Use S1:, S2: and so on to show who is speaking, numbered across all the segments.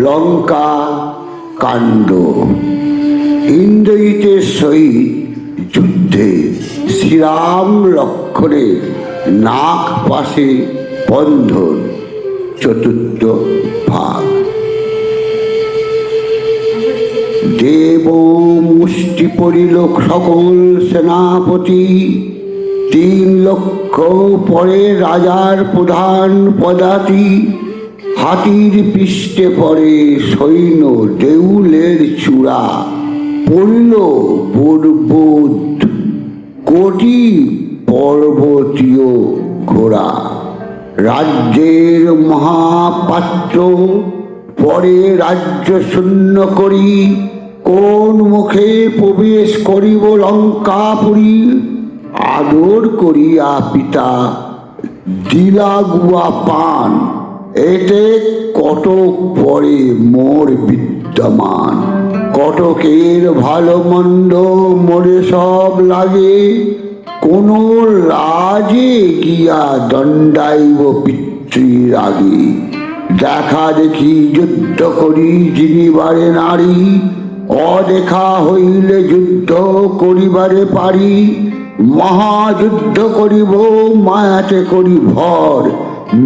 S1: লঙ্কা কাণ্ড। ইন্দ্রজিতের সহিত যুদ্ধে শ্রীরাম লক্ষ্মণের নাক পাশে বন্ধন, চতুর্থ ভাগ। দেব মুষ্টি পড়িল সকল সেনাপতি, 3 লক্ষ পরে রাজার প্রধান পদাতি। হাতির পৃষ্ঠে পড়ে সৈন্য দেউলের চূড়া, পড়িল পর্বত কোটি পর্বতীয় ঘোড়া। রাজ্যের মহাপাত্র পরে রাজ্য শূন্য করি, কোন মুখে প্রবেশ করিব লঙ্কাপুরী। আদর করিয়া পিতা দিলাগুয়া পান, এতে কটক পরে মোর বিদ্যমান। কটকের ভালো মন্দ মোরে সব লাগে, কোন রাজে গিয়া দণ্ডাইব পিতৃর আগে। দেখা দেখি যুদ্ধ করি যিনিবারে নারী, অদেখা হইলে যুদ্ধ করিবারে পারি। মহাযুদ্ধ করিব মায়াতে করি ভর,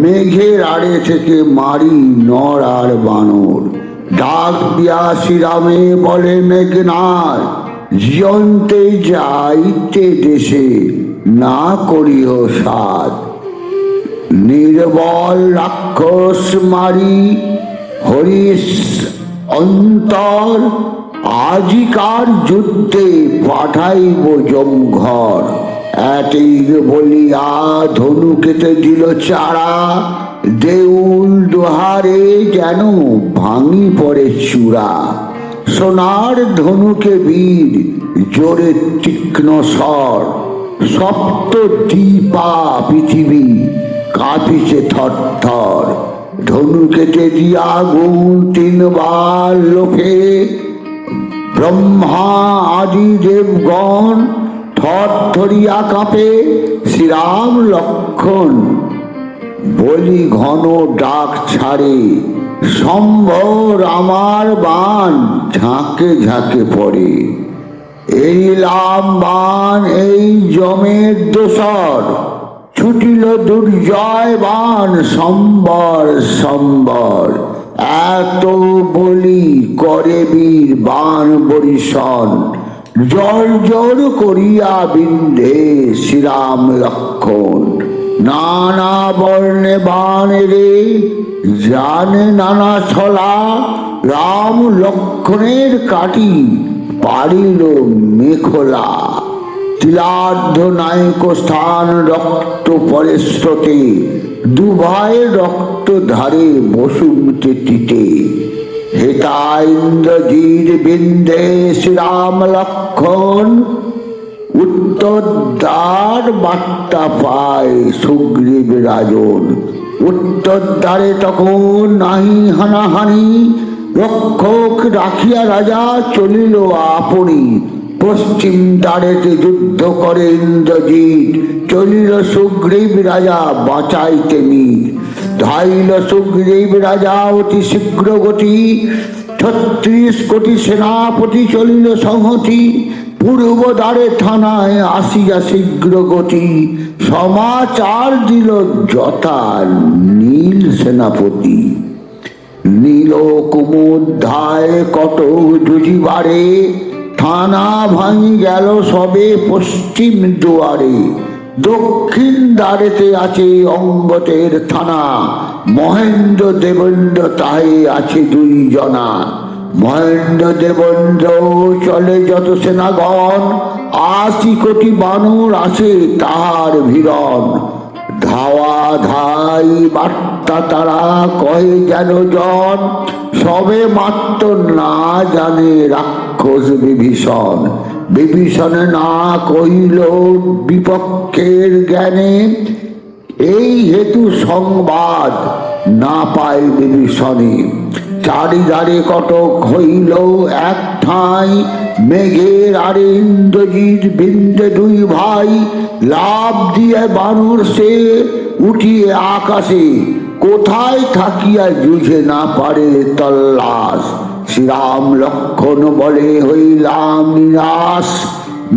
S1: মেঘের আড়ে থেকে মারি নর আর বানর। ডাক দিয়া শ্রীরামে বলে মেঘনাদ, জীবন্তে যাইতে দেশে না করিও সাধ। নির্বল রাক্ষস মারি হরিশ অন্তর, আজিকার যুদ্ধে পাঠাইব জমঘর। এতেই বলিয়া ধনু কেটে দিল চারা, দেউল দোহারে যেন ভাঙি পড়ে চূড়া। সোনার ধনুকে বীর জোরে তীক্ষ্ণ স্বর, সপ্ত দীপা পৃথিবী কাঁপিছে থর থর। ধনু কেটে দিয়া আগুন 3 বার লোকে, ব্রহ্মা আদি দেবগণ থর থরিয়া কাঁপে। শ্রীরাম লক্ষ্মণ বলি ঘন ডাক ছাড়ে, সম্ভর আমার বাণ ঝাঁকে ঝাঁকে পড়ে। এরিলাম বাণ এই জমের দোসর, ছুটিল দুর্জয় বাণ সম্বর সম্বর। এত বলি করে বীর বাণ বরিশন, জল জল করিয়া বিন্ধে শ্রীরাম লক্ষ্মণ। নানা বর্ণে বাণেরে জানে নানা ছলা, রাম লক্ষ্মণের কাটি পারিল মেখলা। তিলার্ধ নায়ক স্থান রক্ত পরে স্রোতে, দুভাই রক্ত ধারে বসুমতে তিতে। হেতা ইন্দ্রজিৎ বিন্ধে শ্রীরাম লক্ষ্মণ, উত্তর দ্বার বার্তা পায় সুগ্রীব রাজন। উত্তর দ্বারে তখন নাহি হানাহানি, রক্ষক রাখিয়া রাজা চলিল আপনি। পশ্চিম দ্বারেতে যুদ্ধ করে ইন্দ্রজিৎ, চলিল সুগ্রীব রাজা বাঁচাইতে মিত। ধাইল সুগ্রীব রাজা অতি শীঘ্র গতি, 36 কোটি সেনাপতি চলিল সংহতি। পূর্ব দ্বারে থানায় আসিয়া শীঘ্র গতি, সমাচার দিল যথা নীল সেনাপতি। নীল কুমুদ্ধায় কটক জুজিবারে, থানা ভাঙি গেল সবে পশ্চিম দুয়ারে। দক্ষিণ দ্বারেতে আছে অঙ্গতের থানা, মহেন্দ্র দেবেন্দ্র তাহে আছে 2 জনা। মহেন্দ্র দেবেন্দ্র চলে যত সেনাগণ, 80 কোটি বানর আছে তাহার ভিড়ন। ধাওয়া ধাই বার্তা তারা কহে যেন জন, সবে মাত্র না জানে রাক্ষস বিভীষণ। বিভীষণে না কহিল বিপক্ষের জ্ঞানে, এই হেতু সংবাদ না পায় বিভীষণে। চারিধারে কটক হইল এক ঠাঁই, মেঘের আরে ইন্দ্রজিৎ বিন্দে 2 ভাই। লাভ দিয়ে বানর সে উঠিয়ে আকাশে, কোথায় থাকিয়া জুঝে না পারে তল্লাশ। শ্রীরাম লক্ষণ বলে হইলাম নিরাশ,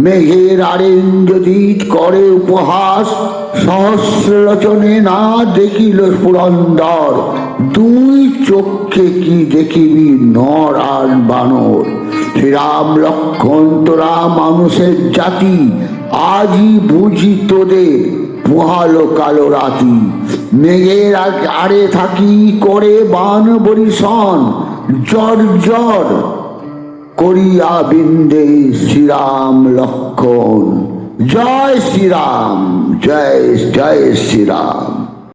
S1: মেঘের আরেন যদি করে উপহাস, সহস্র লোচনে না দেখিল পুরন্দর, দুই চক্ষে কি দেখিবি নর আর বানর। শ্রীরাম লক্ষণ তোরা মানুষের জাতি, আজই বুঝি তোদের পোহালো কালো রাতি। মেঘের আড়ে থাকি করে বান বরিশন, জর জর করিয়া বিন্দে শ্রীরাম লক্ষণ। জয় শ্রীরাম, জয় জয় শ্রীরাম।